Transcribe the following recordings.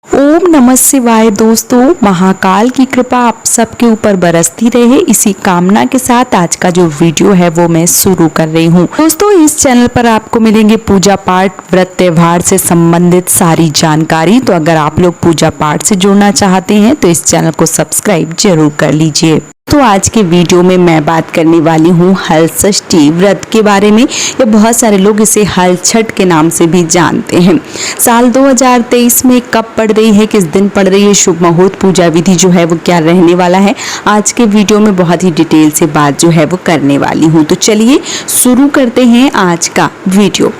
ओम नमः शिवाय। दोस्तों, महाकाल की कृपा आप सबके ऊपर बरसती रहे, इसी कामना के साथ आज का जो वीडियो है वो मैं शुरू कर रही हूँ। दोस्तों, इस चैनल पर आपको मिलेंगे पूजा पाठ, व्रत, त्योहार से संबंधित सारी जानकारी। तो अगर आप लोग पूजा पाठ से जुड़ना चाहते हैं तो इस चैनल को सब्सक्राइब जरूर कर लीजिए। तो आज के वीडियो में मैं बात करने वाली हूँ हल षष्ठी व्रत के बारे में। या बहुत सारे लोग इसे हल छठ के नाम से भी जानते हैं। साल 2023 में कब पड़ रही है, किस दिन पड़ रही है, शुभ मुहूर्त, पूजा विधि जो है वो क्या रहने वाला है, आज के वीडियो में बहुत ही डिटेल से बात जो है वो करने वाली हूँ। तो चलिए शुरू करते हैं आज का वीडियो।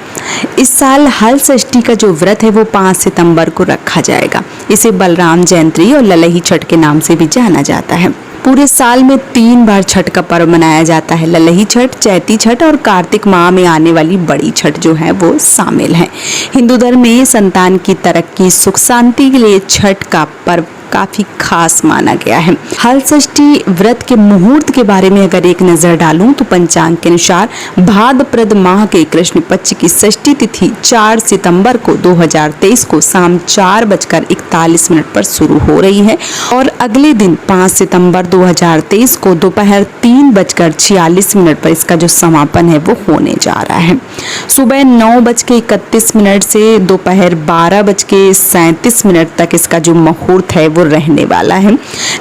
इस साल हल षष्ठी का जो व्रत है वो 5 सितंबर को रखा जाएगा। इसे बलराम जयंती और ललही छठ के नाम से भी जाना जाता है। पूरे साल में 3 बार छठ का पर्व मनाया जाता है। ललही छठ, चैती छठ और कार्तिक माह में आने वाली बड़ी छठ जो है वो शामिल है। हिंदू धर्म में संतान की तरक्की, सुख शांति के लिए छठ का पर्व काफी खास माना गया है। हल षष्ठी व्रत के मुहूर्त के बारे में अगर एक नजर डालूं तो पंचांग के अनुसार भाद्रपद माह के कृष्ण पक्ष की षष्ठी तिथि 4 सितंबर को 2023 को शाम 4:41 पर शुरू हो रही है और अगले दिन 5 सितंबर 2023 को दोपहर 3:46 पर इसका जो समापन है वो होने जा रहा है। सुबह 9:31 से दोपहर 12:37 तक इसका जो मुहूर्त है वो रहने वाला है।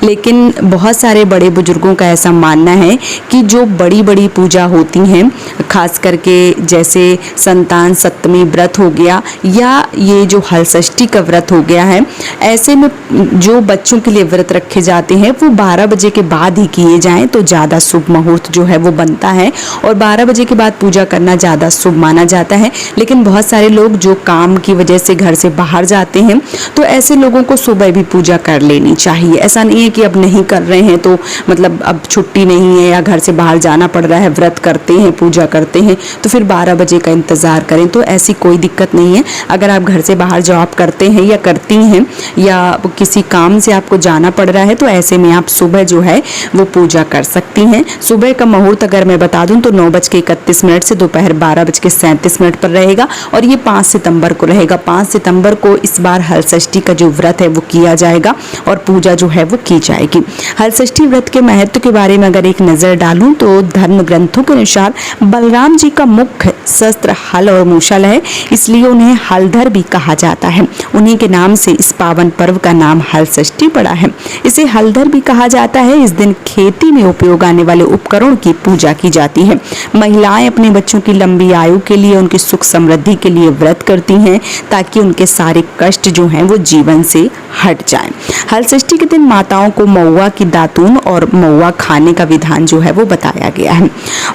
लेकिन बहुत सारे बड़े बुजुर्गों का ऐसा मानना है कि जो बड़ी बड़ी पूजा होती हैं, खास करके जैसे संतान सप्तमी व्रत हो गया या ये जो हल षष्ठी का व्रत हो गया है, ऐसे में जो बच्चों के लिए व्रत रखे जाते हैं वो 12 बजे के बाद ही किए जाएं तो ज़्यादा शुभ मुहूर्त जो है वो बनता है और 12 बजे के बाद पूजा करना ज़्यादा शुभ माना जाता है। लेकिन बहुत सारे लोग जो काम की वजह से घर से बाहर जाते हैं तो ऐसे लोगों को सुबह भी पूजा कर लेनी चाहिए। ऐसा नहीं है कि अब नहीं कर रहे हैं तो मतलब अब छुट्टी नहीं है या घर से बाहर जाना पड़ रहा है, व्रत करते हैं, पूजा करते हैं तो फिर 12 बजे का इंतज़ार करें, तो ऐसी कोई दिक्कत नहीं है। अगर आप घर से बाहर जॉब करते हैं या करती हैं या किसी काम से आपको जाना पड़ रहा है तो ऐसे में आप सुबह जो है वो पूजा कर सकती हैं। सुबह का मुहूर्त अगर मैं बता दूं तो 9:31 से दोपहर 12:37 पर रहेगा और ये 5 सितंबर को रहेगा। 5 सितंबर को इस बार हल षष्ठी का जो व्रत है वो किया जाएगा और पूजा जो है वो की जाएगी। हल षष्ठी व्रत के महत्व के बारे में अगर एक नजर डालूं तो धर्म ग्रंथों के अनुसार बलराम जी का मुख्य शस्त्र हल और मूसल है, इसलिए उन्हें हलधर भी कहा जाता है। उन्हीं के नाम से इस पावन पर्व का नाम हल षष्ठी पड़ा है। इसे हलधर भी कहा जाता है। इस दिन खेती में उपयोग आने वाले उपकरणों की पूजा की जाती है। महिलाएं अपने बच्चों की लंबी आयु के लिए, उनकी सुख समृद्धि के लिए व्रत करती हैं ताकि उनके सारे कष्ट जो हैं वो जीवन से हट जाएं। हल षष्ठी के दिन माताओं को महुआ की दातून और महुआ खाने का विधान जो है वो बताया गया है।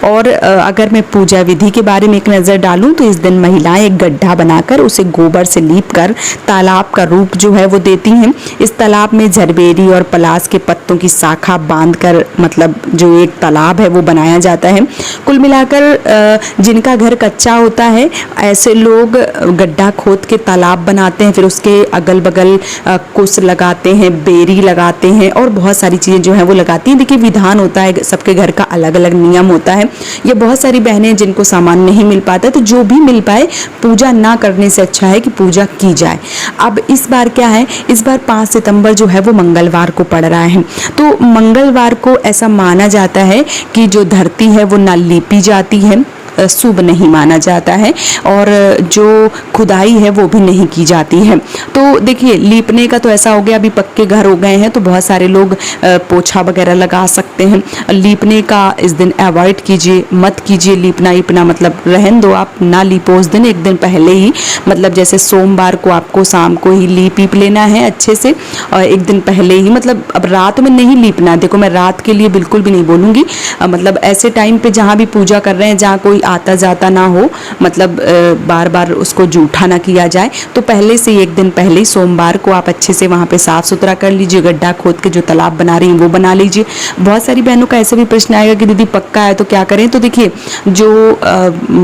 और अगर मैं पूजा विधि के बारे में एक नज़र डालूं तो इस दिन महिलाएं एक गड्ढा बनाकर उसे गोबर से लीपकर तालाब का रूप जो है वो देती हैं। इस तालाब में झरबेरी और पलास के पत्तों की शाखा बांधकर मतलब जो एक तालाब है वो बनाया जाता है। कुल मिलाकर जिनका घर कच्चा होता है ऐसे लोग गड्ढा खोद के तालाब बनाते हैं, फिर उसके अगल बगल कुश लगाते हैं, बेरी लगाते हैं और बहुत सारी चीज़ें जो है वो लगाती हैं। देखिए, विधान होता है, सबके घर का अलग अलग नियम होता है। ये बहुत सारी बहनें जिनको सामान नहीं मिल पाता तो जो भी मिल पाए, पूजा ना करने से अच्छा है कि पूजा की जाए। अब इस बार क्या है, इस बार 5 सितंबर जो है वो मंगलवार को पड़ रहा है तो मंगलवार को ऐसा माना जाता है कि जो धरती है वो ना लीपी जाती है, शुभ नहीं माना जाता है और जो खुदाई है वो भी नहीं की जाती है। तो देखिए, लीपने का तो ऐसा हो गया, अभी पक्के घर हो गए हैं तो बहुत सारे लोग पोछा वगैरह लगा सकते हैं। लीपने का इस दिन अवॉइड कीजिए, मत कीजिए। लीपना मतलब रहन दो, आप ना लीपो उस दिन। एक दिन पहले ही मतलब जैसे सोमवार को आपको शाम को ही लीप लेना है अच्छे से और एक दिन पहले ही, मतलब अब रात में नहीं लीपना। देखो, मैं रात के लिए बिल्कुल भी नहीं बोलूँगी, मतलब ऐसे टाइम पे जहाँ भी पूजा कर रहे हैं जहाँ कोई आता जाता ना हो, मतलब बार बार उसको जूठा ना किया जाए, तो पहले से एक दिन पहले सोमवार को आप अच्छे से वहाँ पे साफ सुथरा कर लीजिए। गड्ढा खोद के जो तालाब बना रही हैं वो बना लीजिए। बहुत सारी बहनों का ऐसे भी प्रश्न आएगा कि दीदी पक्का है तो क्या करें। तो देखिए, जो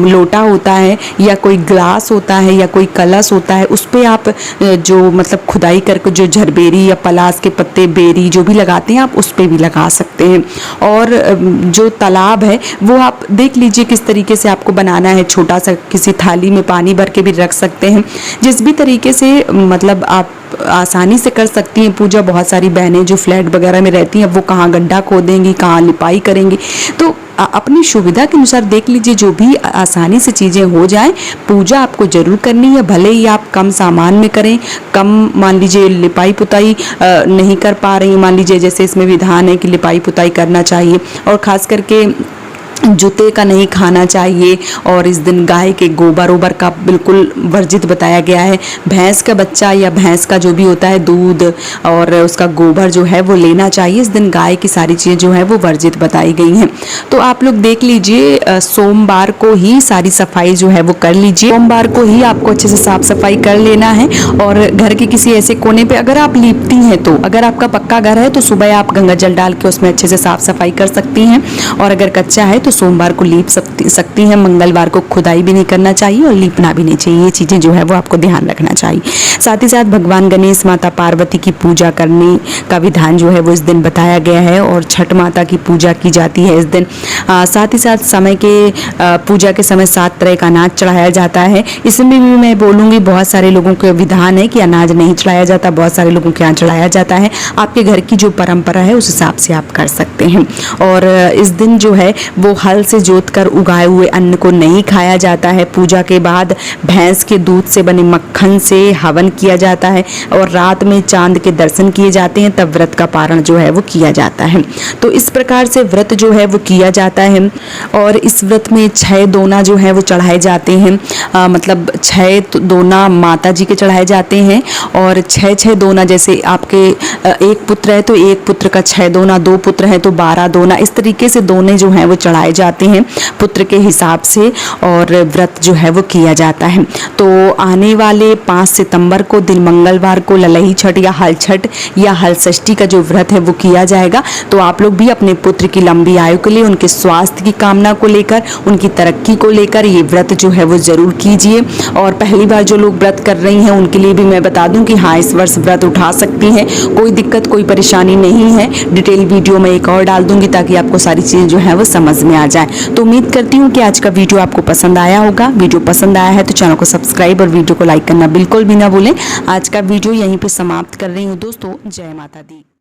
लोटा होता है या कोई ग्लास होता है या कोई कलश होता है, उस पर आप जो मतलब खुदाई करके जो झरबेरी या पलास के पत्ते, बेरी जो भी लगाते हैं आप उस पर भी लगा सकते हैं। और जो तालाब है वो आप देख लीजिए किस तरीके तरीके से आपको बनाना है, छोटा सा किसी थाली में पानी भर के भी रख सकते हैं। जिस भी तरीके से मतलब आप आसानी से कर सकती हैं पूजा। बहुत सारी बहनें जो फ्लैट वगैरह में रहती हैं वो कहाँ गड्ढा खोदेंगी, कहाँ लिपाई करेंगी, तो अपनी सुविधा के अनुसार देख लीजिए जो भी आसानी से चीज़ें हो जाएं। पूजा आपको ज़रूर करनी है, भले ही आप कम सामान में करें, कम मान लीजिए लिपाई पुताई नहीं कर पा रही, मान लीजिए जैसे इसमें विधान है कि लिपाई पुताई करना चाहिए, और ख़ास करके जूते का नहीं खाना चाहिए, और इस दिन गाय के गोबर ओबर का बिल्कुल वर्जित बताया गया है। भैंस का बच्चा या भैंस का जो भी होता है दूध और उसका गोबर जो है वो लेना चाहिए। इस दिन गाय की सारी चीज़ें जो है वो वर्जित बताई गई हैं। तो आप लोग देख लीजिए सोमवार को ही सारी सफाई जो है वो कर लीजिए। सोमवार को ही आपको अच्छे से साफ सफाई कर लेना है, और घर के किसी ऐसे कोने पे अगर आप लीपती हैं तो, अगर आपका पक्का घर है तो सुबह आप गंगा जल डाल के उसमें अच्छे से साफ सफाई कर सकती हैं, और अगर कच्चा है तो सोमवार को लीप सकती हैं। मंगलवार को खुदाई भी नहीं करना चाहिए और लीपना भी नहीं चाहिए। ये चीज़ें जो है वो आपको ध्यान रखना चाहिए। साथ ही साथ भगवान गणेश, माता पार्वती की पूजा करने का विधान जो है वो इस दिन बताया गया है, और छठ माता की पूजा की जाती है इस दिन। साथ ही साथ समय के पूजा के समय 7 तरह का अनाज चढ़ाया जाता है। इसमें भी मैं बोलूँगी बहुत सारे लोगों के विधान है कि अनाज नहीं चढ़ाया जाता, बहुत सारे लोगों के यहाँ चढ़ाया जाता है। आपके घर की जो परंपरा है उस हिसाब से आप कर सकते हैं। और इस दिन जो है वो हल से जोत कर उगाए हुए अन्न को नहीं खाया जाता है। पूजा के बाद भैंस के दूध से बने मक्खन से हवन किया जाता है, और रात में चांद के दर्शन किए जाते हैं, तब व्रत का पारण जो है वो किया जाता है। तो इस प्रकार से व्रत जो है वो किया जाता है। और इस व्रत में 6 दोना जो है वो चढ़ाए जाते हैं, मतलब 6 दोना माता जी के चढ़ाए जाते हैं, और 6 दोना, जैसे आपके एक पुत्र है तो एक पुत्र का 6 दोना, 2 पुत्र हैं तो 12 दोना, इस तरीके से दोने जो हैं वो चढ़ाए जाते हैं पुत्र के हिसाब से, और व्रत जो है वो किया जाता है। तो आने वाले 5 सितंबर को दिन मंगलवार को ललही छठ या हल छठ या हल षष्ठी का जो व्रत है वो किया जाएगा। तो आप लोग भी अपने पुत्र की लंबी आयु के लिए, उनके स्वास्थ्य की कामना को लेकर, उनकी तरक्की को लेकर ये व्रत जो है वो ज़रूर कीजिए। और पहली बार जो लोग व्रत कर रही हैं उनके लिए भी मैं बता दूं कि हाँ, इस वर्ष व्रत उठा सकती हैं, कोई दिक्कत कोई परेशानी नहीं है। डिटेल वीडियो में एक और डाल दूंगी ताकि आपको सारी चीज़ें जो है वो समझ में आ जाए। तो उम्मीद करती हूँ कि आज का वीडियो आपको पसंद आया होगा। वीडियो पसंद आया है तो चैनल को सब्सक्राइब और वीडियो को लाइक करना बिल्कुल भी ना भूलें। आज का वीडियो यहीं पे समाप्त कर रही हूँ दोस्तों। जय माता दी।